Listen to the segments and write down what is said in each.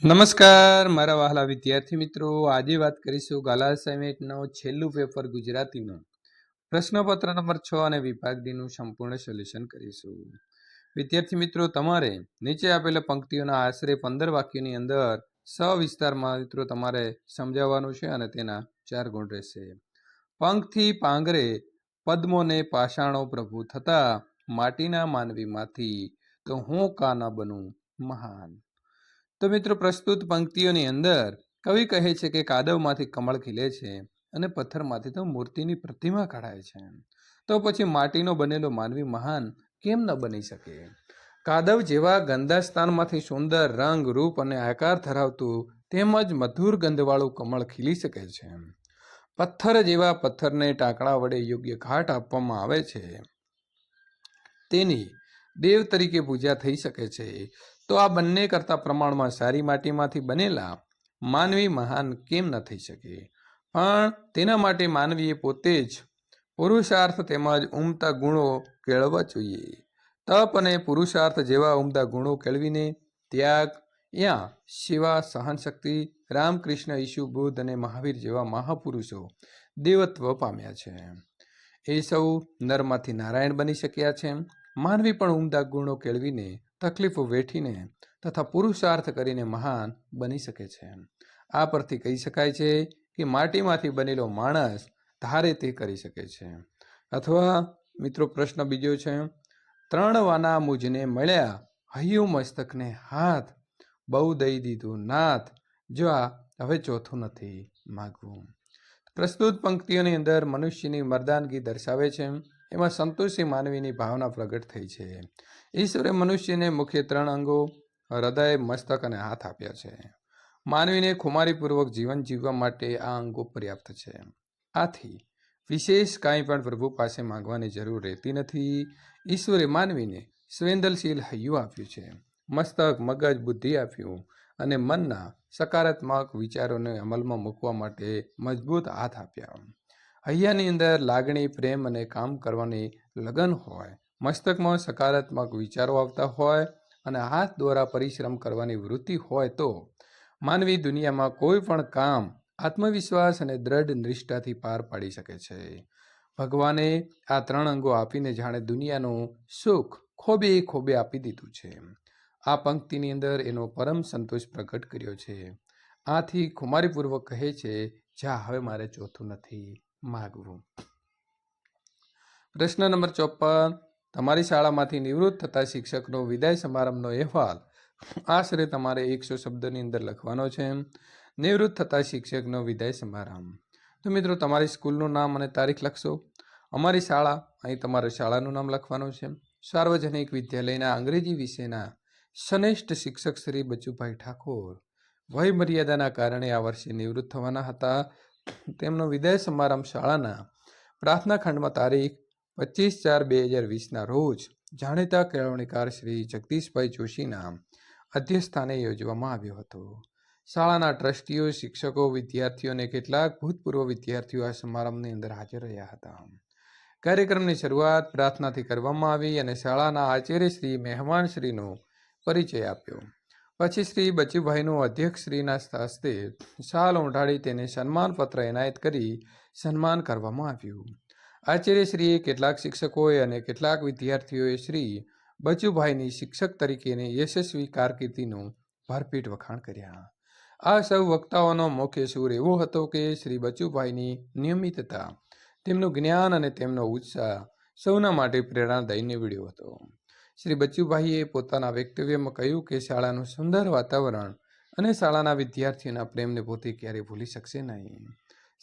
નમસ્કાર મારા વહાલા વિદ્યાર્થી મિત્રો, આજે વાત કરીશું ગાલા અસાઇનમેન્ટનો છેલ્લું પેપર ગુજરાતીનું પ્રશ્નપત્ર નંબર 6 અને વિભાગ ડીનું સંપૂર્ણ સોલ્યુશન કરીશું. વિદ્યાર્થી મિત્રો, તમારે નીચે આપેલા પંક્તિઓના આશરે 15 વાક્યોની અંદર સવિસ્તારમાં મિત્રો તમારે સમજાવવાનું છે અને તેના 4 ગુણ રહેશે. પંખથી પાંગરે પદ્મોને પાષાણો પ્રભુ થતા માટીના માનવીમાંથી તો હું કા ન બનું મહાન. તો મિત્રો, પ્રસ્તુત પંક્તિઓની અંદર કવિ કહે છે કે કાદવમાંથી કમળ ખીલે છે અને પથ્થરમાંથી તો મૂર્તિની પ્રતિમા કાઢાય છે, તો પછી માટીનો બનેલો માનવી મહાન કેમ ન બની શકે? કાદવ જેવા ગંદા સ્થાનમાંથી સુંદર રંગ, રૂપ અને આકાર ધરાવતું તેમજ મધુર ગંધવાળું કમળ ખીલી શકે છે. પથ્થર જેવા પથ્થરને ટાંકણા વડે યોગ્ય ઘાટ આપવામાં આવે છે, તેની દેવ તરીકે પૂજા થઈ શકે છે. તો આ બંને કરતા પ્રમાણમાં સારી માટીમાંથી બનેલા માનવી મહાન કેમ ન થઈ શકે? પણ તેના માટે માનવીએ પોતે જ પુરુષાર્થ તેમજ ઉમદા ગુણો કેળવવા જોઈએ. તપ અને પુરુષાર્થ જેવા ઉમદા ગુણો કેળવીને ત્યાગ, સેવા, સહનશક્તિ, રામકૃષ્ણ, ઈસુ, બુદ્ધ અને મહાવીર જેવા મહાપુરુષો દેવત્વ પામ્યા છે. એ સૌ નરમાંથી નારાયણ બની શક્યા છે. માનવી પણ ઉમદા ગુણો કેળવીને, તકલીફો વેઠીને તથા પુરુષાર્થ કરીને મહાન બની શકે છે. આ પરથી કહી શકાય છે કે માટીમાંથી બનેલો માણસ ધારે તે કરી શકે છે. અથવા મિત્રો, પ્રશ્ન બીજો છે, 3 વાના મુજને મળ્યા, હૈયું મસ્તકને હાથ, બહુ દઈ દીધું નાથ, જો આ હવે ચોથું નથી માગવું. પ્રસ્તુત પંક્તિઓની અંદર મનુષ્યની મર્દાનગી દર્શાવે છે. એમાં સંતોષી માનવીની ભાવના પ્રગટ થઈ છે. ઈશ્વરે મનુષ્યને મુખ્ય 3 અંગો હૃદય, મસ્તક અને હાથ આપ્યા છે. માનવીને ખુમારીપૂર્વક જીવન જીવવા માટે આ અંગો પર્યાપ્ત છે. આથી વિશેષ કાંઈ પણ પ્રભુ પાસે માંગવાની જરૂર રહેતી નથી. ઈશ્વરે માનવીને સંવેદનશીલ હૈયું આપ્યું છે, મસ્તક, મગજ, બુદ્ધિ આપ્યું અને મનના સકારાત્મક વિચારોને અમલમાં મૂકવા માટે મજબૂત હાથ આપ્યા. હૈયાની અંદર લાગણી, પ્રેમ અને કામ કરવાની લગન હોય, મસ્તકમાં સકારાત્મક વિચારો આવતા હોય અને હાથ દ્વારા પરિશ્રમ કરવાની વૃત્તિ હોય તો માનવી દુનિયામાં કોઈ પણ કામ આત્મવિશ્વાસ અને દ્રઢ નિષ્ઠાથી પાર પાડી શકે છે. ભગવાને આ 3 અંગો આપીને જાણે દુનિયાનું સુખ ખોબે ખોબે આપી દીધું છે. આ પંક્તિની અંદર એનો પરમ સંતોષ પ્રગટ કર્યો છે. આથી ખુમારીપૂર્વક કહે છે, જા હવે મારે ચોથું નથી માગવું. પ્રશ્ન નંબર 54, તમારી શાળામાંથી નિવૃત્ત થતા શિક્ષકનો વિદાય સમારંભનો અહેવાલ આશરે તમારે 100 શબ્દની અંદર લખવાનો છે. નિવૃત્ત થતા શિક્ષકનો વિદાય સમારંભ. તો મિત્રો, તમારી સ્કૂલનું નામ અને તારીખ લખશો. અમારી શાળા, અહીં તમારા શાળાનું નામ લખવાનું છે. સાર્વજનિક વિદ્યાલયના અંગ્રેજી વિષયના શ્રેષ્ઠ શિક્ષક શ્રી બચુભાઈ ઠાકોર વય મર્યાદાના કારણે આ વર્ષે નિવૃત્ત થવાના હતા. તેમનો વિદાય સમારંભ શાળાના પ્રાર્થના ખંડમાં તારીખ 25/4/2020ના રોજ જાણીતા કેળવણીકાર શ્રી જગદીશભાઈ જોશીના અધ્યક્ષસ્થાને યોજવામાં આવ્યો હતો. શાળાના ટ્રસ્ટીઓ, શિક્ષકો, વિદ્યાર્થીઓ અને કેટલાક ભૂતપૂર્વ વિદ્યાર્થીઓ આ સમારંભની અંદર હાજર રહ્યા હતા. કાર્યક્રમની શરૂઆત પ્રાર્થનાથી કરવામાં આવી અને શાળાના આચાર્ય શ્રી મહેમાનશ્રીનો પરિચય આપ્યો. પછી શ્રી બચુભાઈનું અધ્યક્ષશ્રીના હસ્તે શાલ ઓઢાડી તેને સન્માનપત્ર એનાયત કરી સન્માન કરવામાં આવ્યું. આચાર્યશ્રીએ, કેટલાક શિક્ષકોએ અને કેટલાક વિદ્યાર્થીઓએ શ્રી બચુભાઈની શિક્ષક તરીકેની યશસ્વી કારકિર્દીનું ભરપેટ વખાણ કર્યા. આ સૌ વક્તાઓનો મુખ્ય સૂર એવો હતો કે શ્રી બચુભાઈની નિયમિતતા, તેમનું જ્ઞાન અને તેમનો ઉત્સાહ સૌના માટે પ્રેરણાદાયી નીવડ્યો હતો. શ્રી બચુભાઈએ પોતાના વક્તવ્યમાં કહ્યું કે શાળાનું સુંદર વાતાવરણ અને શાળાના વિદ્યાર્થીઓના પ્રેમને પોતે ક્યારેય ભૂલી શકશે નહીં.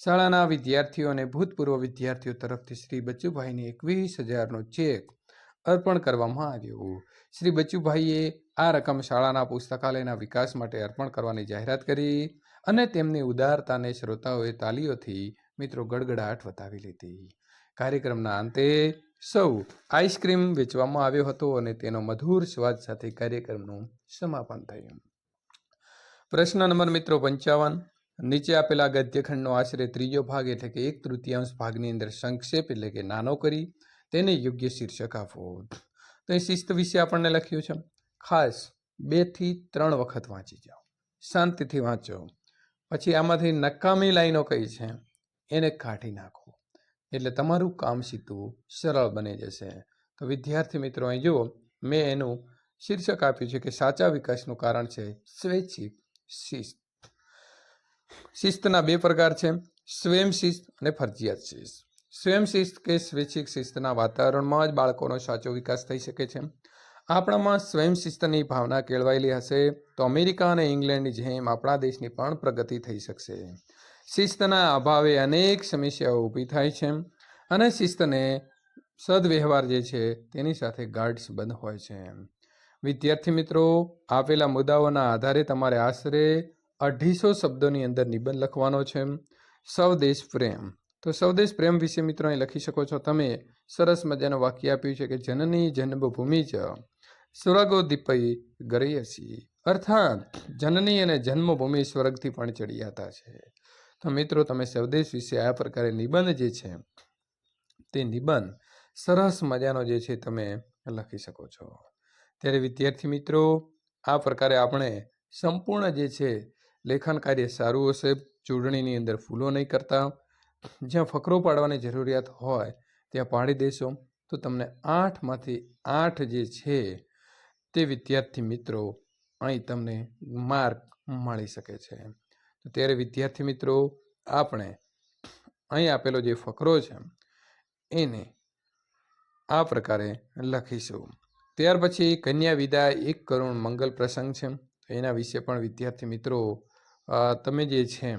શાળાના વિદ્યાર્થીઓ અને ભૂતપૂર્વ વિદ્યાર્થીઓ તરફથી શ્રી બચુભાઈને 21,000નો ચેક અર્પણ કરવામાં આવ્યો. શ્રી બચુભાઈએ આ રકમ શાળાના પુસ્તકાલયના વિકાસ માટે અર્પણ કરવાની જાહેરાત કરી અને તેમની ઉદારતાને શ્રોતાઓએ તાલીઓથી મિત્રો ગડગડાટ વધાવી લીધી. કાર્યક્રમના અંતે સૌ આઈસ્ક્રીમ વેચવામાં આવ્યો હતો અને તેનો મધુર સ્વાદ સાથે કાર્યક્રમનું સમાપન થયું. પ્રશ્ન નંબર મિત્રો 55, નીચે આપેલા ગદ્યખંડનો આશરે 3જો ભાગ એટલે કે 1/3 ભાગની અંદર સંક્ષેપ એટલે કે નાનો કરી તેને યોગ્ય શીર્ષક આપો. તો એ શિસ્ત વિશે આપણને લખ્યું છે. ખાસ 2 થી 3 વખત વાંચી જાઓ. શાંતિથી વાંચો. પછી આમાંથી નકામી લાઈનો કઈ છે એને કાઢી નાખો, એટલે તમારું કામ સીધું સરળ બની જશે. તો વિદ્યાર્થી મિત્રો, અહીં જુઓ, મેં એનું શીર્ષક આપ્યું છે કે સાચા વિકાસનું કારણ છે સ્વૈચ્છિક શિસ્ત. શિસ્તના બે પ્રકાર છે, સ્વયં શિસ્ત અને ફરજિયાત શિસ્ત. સ્વયં શિસ્ત કે સ્વૈચ્છિક શિસ્તના વાતાવરણમાં જ બાળકોનો સાચો વિકાસ થઈ શકે છે. આપણામાં સ્વયં શિસ્તની ભાવના કેળવાયેલી હશે તો અમેરિકા અને ઇંગ્લેન્ડની જેમ આપણા દેશની પણ પ્રગતિ થઈ શકશે. શિસ્તના અભાવે અનેક સમસ્યાઓ ઊભી થાય છે અને શિસ્તને સદવ્યવહાર જે છે તેની સાથે ગાઢ સંબંધ હોય છે. વિદ્યાર્થી મિત્રો, આપેલા મુદ્દાઓના આધારે તમારે આશરે 250 શબ્દોની અંદર નિબંધ લખવાનો છે. સ્વદેશ પ્રેમ. તો સ્વદેશ પ્રેમ વિશે મિત્રો અહીં લખી શકો છો તમે. સરસ મજાનું વાક્ય આપ્યું છે કે જનની જન્મભૂમિ ચ સ્વર્ગોદીપઈ ગરયસી, અર્થાત જનની અને જન્મભૂમિ સ્વર્ગથી પણ ચડિયાતા છે. તો મિત્રો, તમે સ્વદેશ વિશે આ પ્રકારે નિબંધ જે છે તે નિબંધ સરસ મજાનો જે છે તમે લખી શકો છો. ત્યારે વિદ્યાર્થી મિત્રો, આ પ્રકારે આપણે સંપૂર્ણ જે છે લેખન કાર્ય સારું હશે. જોડણીની અંદર ફૂલો નહીં કરતા, જ્યાં ફકરો પાડવાની જરૂરિયાત હોય ત્યાં પાડી દેશો તો તમને 8માંથી 8 જે છે તે વિદ્યાર્થી મિત્રો અહીં તમને માર્ક મળી શકે છે. તો ત્યારે વિદ્યાર્થી મિત્રો, આપણે અહીં આપેલો જે ફકરો છે એને આ પ્રકારે લખીશું. ત્યાર પછી કન્યા વિદાય 1 કરુણ મંગલ પ્રસંગ છે, એના વિશે પણ વિદ્યાર્થી મિત્રો તમે જે છે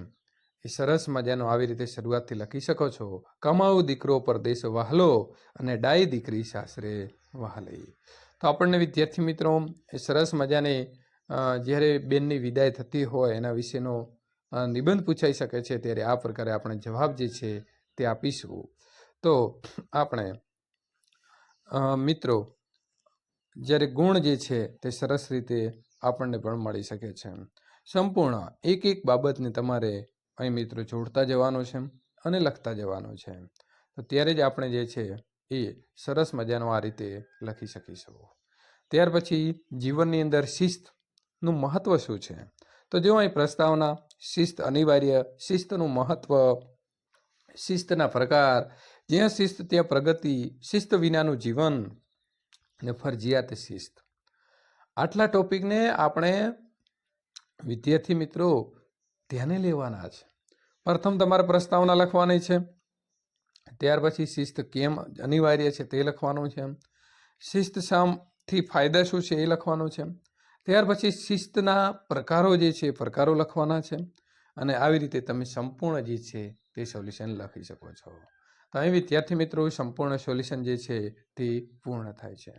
એ સરસ મજાનો આવી રીતે શરૂઆતથી લખી શકો છો. કમાવું દીકરો પરદેશ વહાલો અને ડાઈ દીકરી સાસરે વહાલી. તો આપણને વિદ્યાર્થી મિત્રો એ સરસ મજાની જ્યારે બેનની વિદાય થતી હોય એના વિશેનો નિબંધ પૂછાઈ શકે છે, ત્યારે આ પ્રકારે આપણે જવાબ જે છે તે આપીશું. તો આપણે મિત્રો જ્યારે ગુણ જે છે તે સરસ રીતે આપણને પણ મળી શકે છે. સંપૂર્ણ એક એક બાબતને તમારે અહીં મિત્રો જોડતા જવાનું છે અને લખતા જવાનું છે. તો ત્યારે જ આપણે જે છે એ સરસ મજાનું આ રીતે લખી શકીશું. ત્યાર પછી જીવનની અંદર શિસ્તનું મહત્વ શું છે? તો જો અહીં પ્રસ્તાવના, શિસ્ત અનિવાર્ય, શિસ્તનું મહત્વ, શિસ્તના પ્રકાર, જ્યાં શિસ્ત ત્યાં પ્રગતિ, શિસ્ત વિનાનું જીવન અને ફરજિયાત શિસ્ત. આટલા ટોપિકને આપણે વિદ્યાર્થી મિત્રો ધ્યાને લેવાના છે. પ્રથમ તમારે પ્રસ્તાવના લખવાની છે, ત્યાર પછી શિસ્ત કેમ અનિવાર્ય છે તે લખવાનું છે, શિસ્ત થી ફાયદા શું છે એ લખવાનું છે, ત્યાર પછી શિસ્તના પ્રકારો જે છે પ્રકારો લખવાના છે, અને આવી રીતે તમે સંપૂર્ણ જે છે તે સોલ્યુશન લખી શકો છો. તો અહીં વિદ્યાર્થી મિત્રો સંપૂર્ણ સોલ્યુશન જે છે તે પૂર્ણ થાય છે.